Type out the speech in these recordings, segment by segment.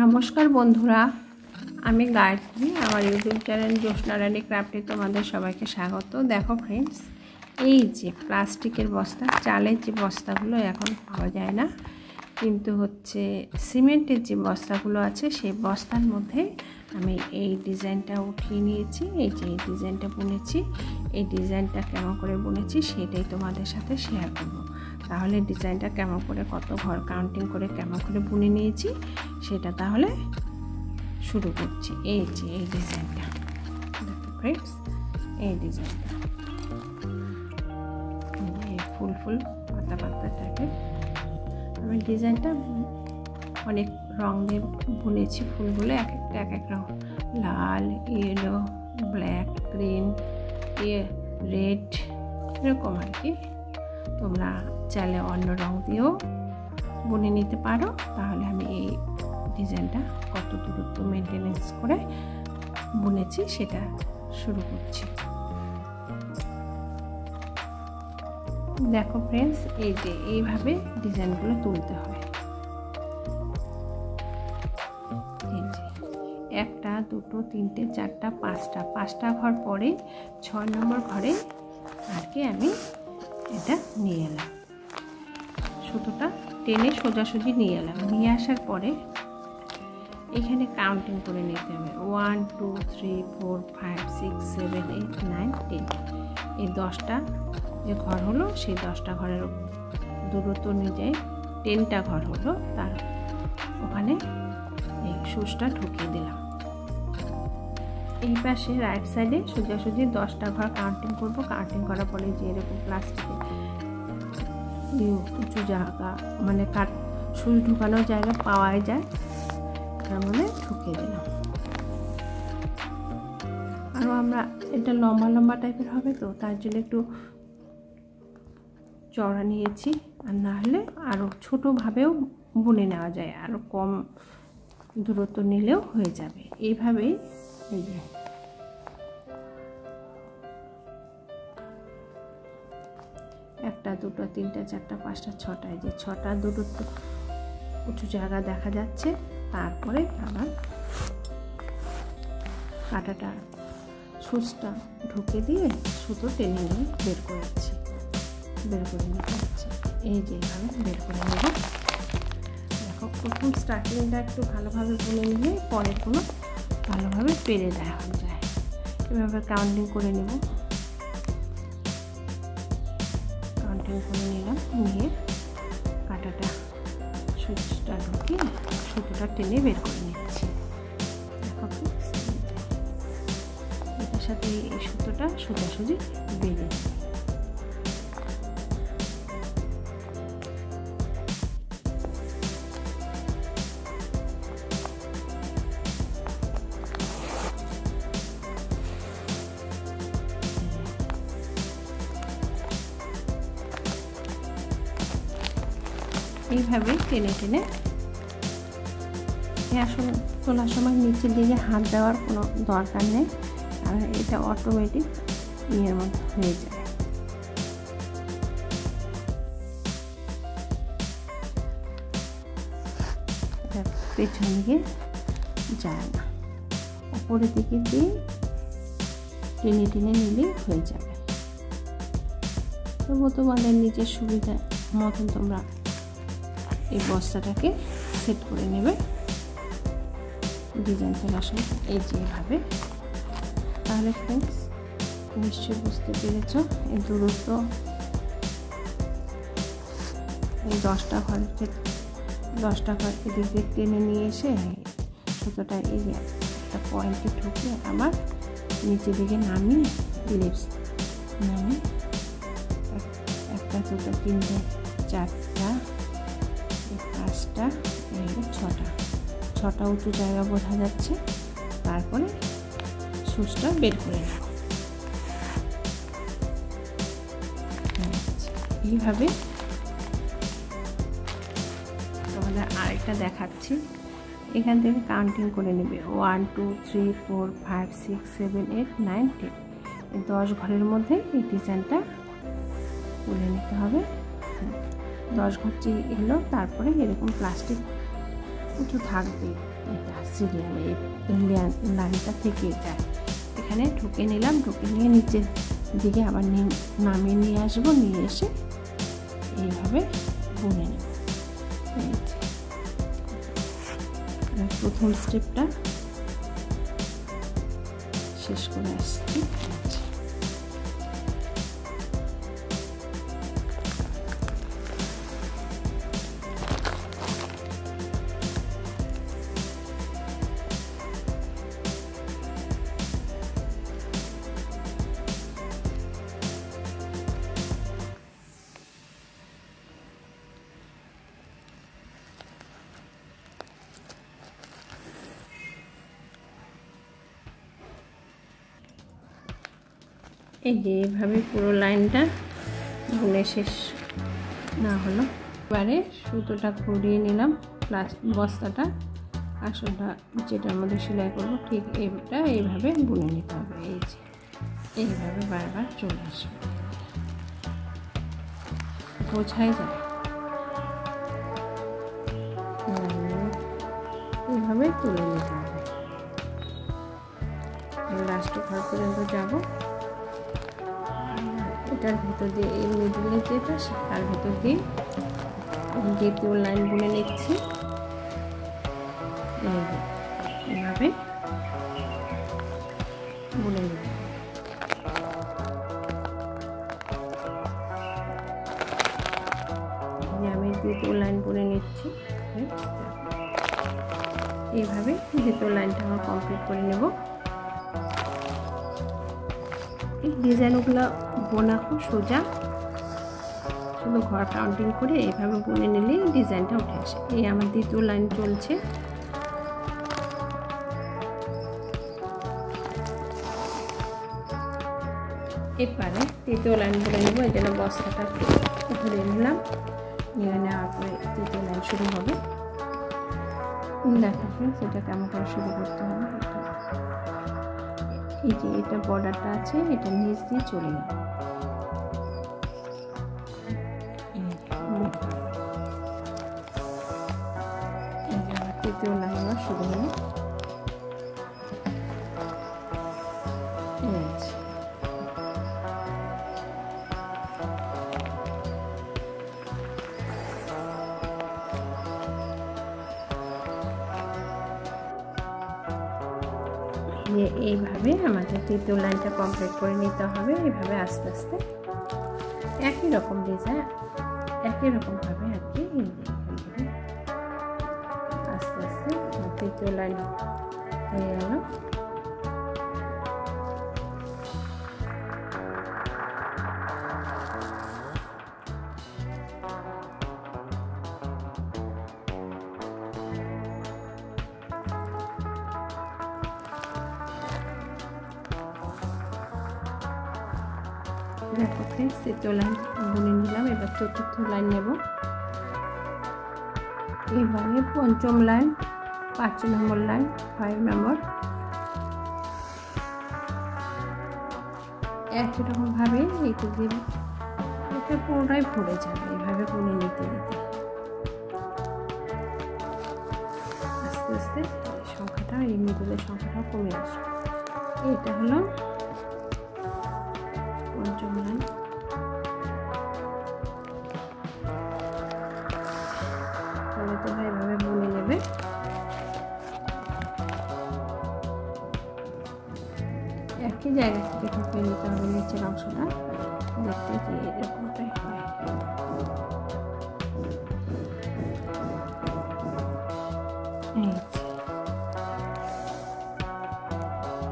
নমস্কার বন্ধুরা, আমি গায়ত্রী। আমার ইউটিউব চ্যানেল জ্যোৎস্না রানী ক্রাফটে তোমাদের সবাইকে স্বাগত। দেখো ফ্রেন্ডস, এই যে প্লাস্টিকের বস্তা, চালের যে বস্তাগুলো এখন পাওয়া যায় না, কিন্তু হচ্ছে সিমেন্টের যে বস্তাগুলো আছে সেই বস্তার মধ্যে আমি এই ডিজাইনটা উঠিয়ে নিয়েছি। এই যে এই ডিজাইনটা বুনেছি, এই ডিজাইনটা কেমন করে বুনেছি সেটাই তোমাদের সাথে শেয়ার করব। তাহলে ডিজাইনটা কেমন করে, কত ঘর কাউন্টিং করে কেমন করে বুনে নিয়েছি সেটা তাহলে শুরু করছি। এই যে এই ডিজাইনটা দেখো ফ্রেন্ডস, এই ডিজাইনটা এই ফুল ফুল পাতা পাতা টাইপের আমি ডিজাইনটা অনেক রং দিয়ে বুনেছি। ফুলগুলো এক একটা এক এক রং, লাল, ইয়েলো, ব্ল্যাক, গ্রিন, রেড, এরকম আর কি। তোমরা চাইলে অন্য রং দিয়েও বুনে নিতে পারো। তাহলে আমি এই ডিজাইনটা কত দূরত্ব মেনটেনেন্স করে বুনেছি সেটা শুরু করছি। দেখো ফ্রেন্ডস, এই যে এইভাবে ডিজাইনগুলো তুলতে হয়। এই যে একটা, দুটো, তিনটে, চারটা, পাঁচটা ঘর পরে 6 নম্বর ঘরে আর কি আমি এটা নিয়ে এলাম। সুতোটা টেনে সোজাসুজি নিয়ে এলাম। নিয়ে আসার পরে এখানে কাউন্টিং করে নিতে হবে। 1 2 3 4 5 6 7 8 9 10। এই 10টা যে ঘর হলো, সেই 10টা ঘরের দূরত্ব অনুযায়ী 10টা ঘর হলো, তার ওখানে এই সুচটা ঢুকিয়ে দিলাম। এই পাশে রাইট সাইডে সোজাসুজি 10টা ঘর কাউন্টিং করব। কাউন্টিং করার পরে যে এরকম প্লাস্টিকের উঁচু জায়গা, মানে সুচ ঢুকানোর জায়গা পাওয়াই যায়, তার মানে ঢুকিয়ে দিলাম। আরও আমরা এটা লম্বা লম্বা টাইপের হবে, তো তার জন্য একটু চড়া নিয়েছি। আর না হলে আরও ছোটোভাবেও বুনে নেওয়া যায়, আরও কম দূরত্ব নিলেও হয়ে যাবে। এইভাবেই এই যে একটা, দুটো, তিনটা, চারটা, পাঁচটা, ছটা, এই যে 6টা দূরত্ব উঁচু জায়গা দেখা যাচ্ছে। তারপরে আবার কাঁটাটা সুচটা ঢুকে দিয়ে সুতো টেনে নিয়ে বের করে নিতে হচ্ছে। এই যে এইভাবে বের করে নেব। দেখো, প্রথম স্টার্টিংটা একটু ভালোভাবে বুনে নিলে পরের কোনো ভালোভাবে পেরে দেওয়া যায়। এভাবে কাউন্টিং করে নেব। কাউন্টিং করে নিলাম, নিয়ে কাঁটাটা সুচটা ঢুকিয়ে সুতোটা টেনে বের করে নিচ্ছি। দেখো, এটার সাথে এই সুতোটা সোজাসুজি বেরিয়ে যাবে। এইভাবে টেনে টেনে আসলে তোলার সময় নিচের দিকে হাত দেওয়ার কোনো দরকার নেই, আর এটা অটোমেটিক ইয়ের মধ্যে হয়ে যায়। এটা পেছন দিকে যায় না, উপরের দিকে দিয়ে টেনে টেনে নিলেই হয়ে যাবে। তবু তোমাদের নিজের সুবিধা মতন তোমরা এই বস্তাটাকে সেট করে নেবে ডিজাইন তোলার সময়। এই যে এভাবে। তাহলে ফ্রেন্ডস, নিশ্চয়ই বুঝতে পেরেছ এই দূরত্ব। এই 10টা ঘরকে দিকে টেনে নিয়ে এসে সুতোটা এই একটা পয়েন্টে ঢুকে আবার নিচের দিকে নামিয়ে লিপস নামিয়ে একটা, দুটো, তিনটে, চারটা, 5টা, 6টা উঁচু জায়গা বোঝা যাচ্ছে। তারপরে সুচটা বের করে নেব। এইভাবে তোমাদের আরেকটা দেখাচ্ছি। এখান থেকে কাউন্টিং করে নেবে। 1 2 3 4 5 6 7 8 9 10। এই 10 ঘরের মধ্যে এই ডিজাইনটা তুলে নিতে হবে। 10 ঘর এলো, তারপরে এরকম প্লাস্টিক উঁচু থাকবে। এটা সিরিয়াল এই ইন্ডিয়ান লাইনটা থেকে যায়। এখানে ঢুকে নিলাম, ঢুকে নিয়ে নিচের দিকে আবার নামিয়ে নিয়ে আসবো, নিয়ে এসে এইভাবে বুনে নেব। প্রথম স্টেপটা শেষ করে আসছি। এই যে এইভাবে পুরো লাইনটা বুনে শেষ না হলো, এবারে সুতোটা ঘুরিয়ে নিলাম, প্লাস বস্তাটা আসলটা যেটার মধ্যে সেলাই করবো ঠিক এইটা এইভাবে বুনে নিতে হবে। এই যে এইভাবে বারবার চলে আসবে, বোঝাই যায়। এইভাবে তুলে নিতে হবে, লাস্ট ঘর পর্যন্ত যাবো। এটার ভিতর দিয়ে এই মিডলে যেটা তার ভিতর দিয়ে দ্বিতীয় লাইন বুনে নিচ্ছি। এভাবে বুনে নিচ্ছি। আমি দ্বিতীয় লাইন বুনে নিচ্ছি। এইভাবে দ্বিতীয় লাইনটা আমার কমপ্লিট করে নেব। এই ডিজাইনগুলো বোনা খুব সোজা, শুধু ঘর কাউন্টিং করে এইভাবে বুনে নিলেই ডিজাইনটা উঠে আসে। এই আমার দ্বিতীয় লাইন চলছে। এবারে তৃতীয় লাইন বুনে নেব। এই জন্য বস্তাটা ঘুরে নিলাম, নিয়ে নেওয়ার পরে তৃতীয় লাইন শুরু হবে। দেখো ফ্রেন্ডস, এটা কেমন করে শুরু করতে হবে। এই যে এটা বর্ডারটা আছে, এটা নিচ দিয়ে চলে গেল। তৃতীয় লাইন আমার শুরু হলো। এইভাবে আমাদের তৃতীয় লাইনটা কমপ্লিট করে নিতে হবে। এইভাবে আস্তে আস্তে একই রকম ডিজাইন একই রকমভাবে আর কি আস্তে আস্তে তৃতীয় লাইন হয়ে গেল। দেখো ফ্রেন্ডস, তৃতীয় লাইন বুনে নিলাম। এবার চতুর্থ লাইন নেব। এবারে পঞ্চম লাইন, 5 নম্বর লাইন, 5 নম্বর একই রকমভাবে এইটু দিয়ে এটা পুরোটাই ভরে যাবে। এইভাবে বুনে নিতে নিতে আস্তে আস্তে সংখ্যাটা, এই মিডলের সংখ্যাটা কমে আসবে। এটা হলো পঞ্চম লাইন। তাহলে তো এইভাবে বুনে নেবে। একই জায়গা থেকে ঢুকিয়ে নিতে হবে নিচের অংশটা, দেখতে যে এরকমটাই হয়।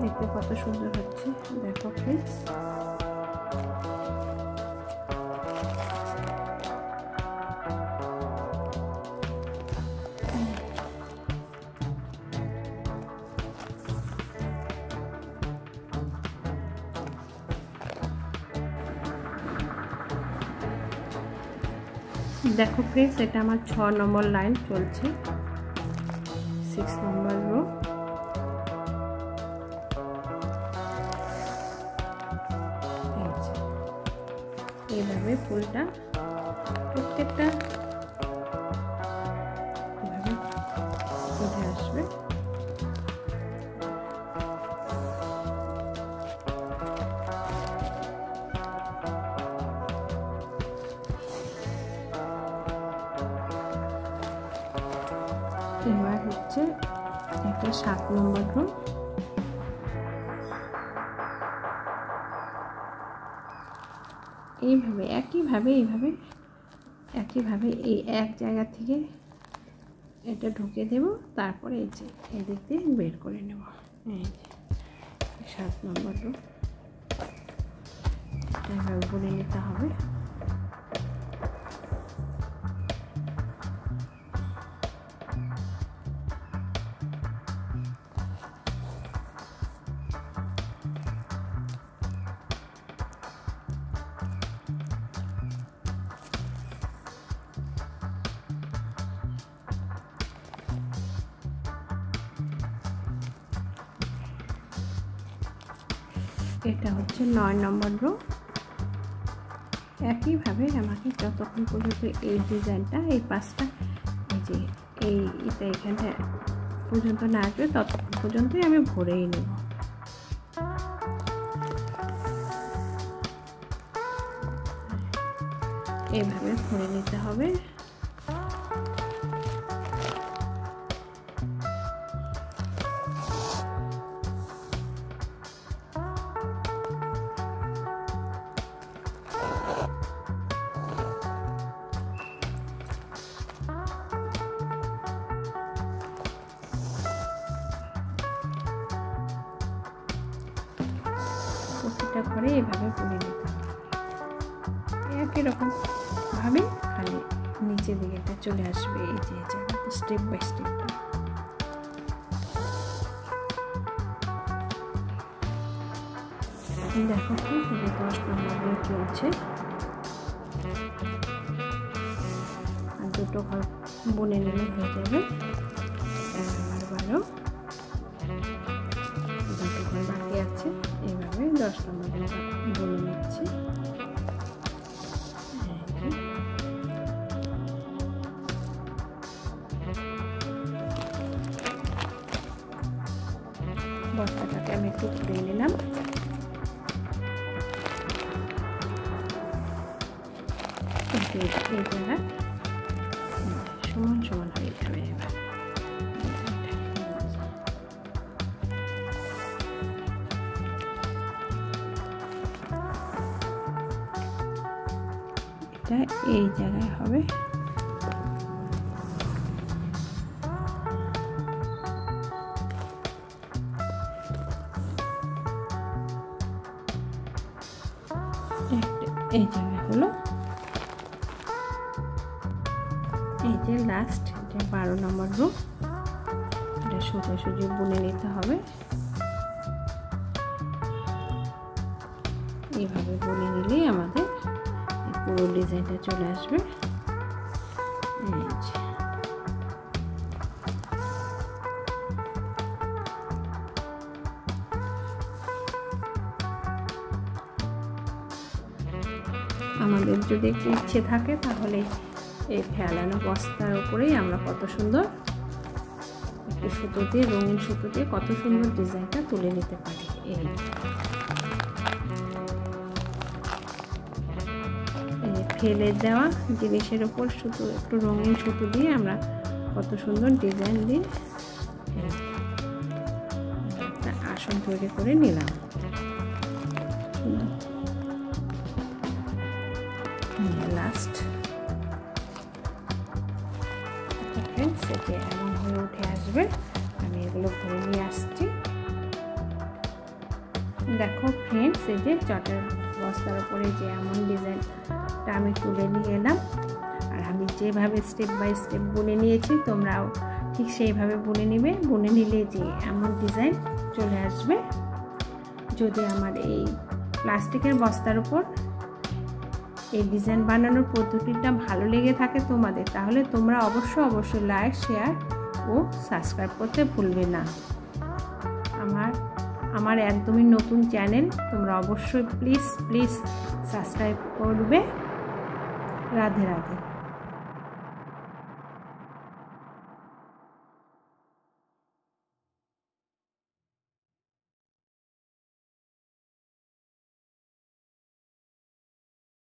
দেখতে কত সুন্দর হচ্ছে, দেখো প্লিজ। দেখো ফ্রেন্ডস, এটা আমার 6 নম্বর লাইন চলছে, 6 নম্বর রো। এইভাবে ফুলটা প্রত্যেকটা এভাবে উঠে আসবে। এবার হচ্ছে এটা 7 নম্বর রো। এইভাবে একইভাবে এই এক জায়গা থেকে এটা ঢুকে দেব, তারপরে এই যে এদিক দিয়ে বের করে নেব। এই যে 7 নম্বর রো এভাবে বুনে নিতে হবে। এটা হচ্ছে 9 নম্বর রো। একইভাবে আমাকে যতক্ষণ পর্যন্ত এই ডিজাইনটা এই পাশটা এই যে এটা এখানে পর্যন্ত না আসবে ততক্ষণ পর্যন্তই আমি ভরেই নেব। এইভাবে ভরে নিতে হবে। প্রতিটা ঘরে এভাবে বুনে নিতে হবে। একই রকম ভাবে খালি নিচের দিকেটা চলে আসবে। এই যে জায়গাটা স্টেপ বাই স্টেপ দেখো তো 10 নম্বর চলছে। আর দুটো ঘর বুনে নিলে হয়ে যাবে 12। দুটো ঘর বাকি আছে। এইভাবে 10 নম্বর বুনে নিচ্ছি। বস্তাটাকে আমি একটু খুলে নিলাম। এই জায়গা সমান সমান হয়ে যাবে। এবার এটা এই জায়গায় হবে। এই জায়গায় হলো। এই যে লাস্ট এটা 12 নম্বর রো। এটা সোজাসুজি বুনে নিতে হবে। এইভাবে বুনে নিলেই আমাদের পুরো ডিজাইনটা চলে আসবে। আমাদের যদি একটু ইচ্ছে থাকে তাহলে এই ফেলানো বস্তার উপরেই আমরা কত সুন্দর একটু সুতো দিয়ে, রঙিন সুতো দিয়ে কত সুন্দর ডিজাইনটা তুলে নিতে পারি। এই ফেলে দেওয়া জিনিসের উপর সুতো, একটু রঙিন সুতো দিয়ে আমরা কত সুন্দর ডিজাইন দিয়ে একটা আসন তৈরি করে নিলাম। লাস্ট সেটা এমন হয়ে উঠে আসবে। আমি এগুলো ভরে নিয়ে আসছি। দেখো ফ্রেন্ডস, এই যে চটের বস্তার উপরে যে এমন ডিজাইনটা আমি তুলে নিয়ে এলাম। আর আমি যেভাবে স্টেপ বাই স্টেপ বুনে নিয়েছি তোমরাও ঠিক সেইভাবে বুনে নিবে। বুনে নিলে যে এমন ডিজাইন চলে আসবে। যদি আমার এই প্লাস্টিকের বস্তার উপর এই ডিজাইন বানানোর পদ্ধতিটা ভালো লেগে থাকে তোমাদের, তাহলে তোমরা অবশ্যই লাইক, শেয়ার ও সাবস্ক্রাইব করতে ভুলবে না। আমার একদমই নতুন চ্যানেল, তোমরা অবশ্যই প্লিজ সাবস্ক্রাইব করবে। রাধে রাধে।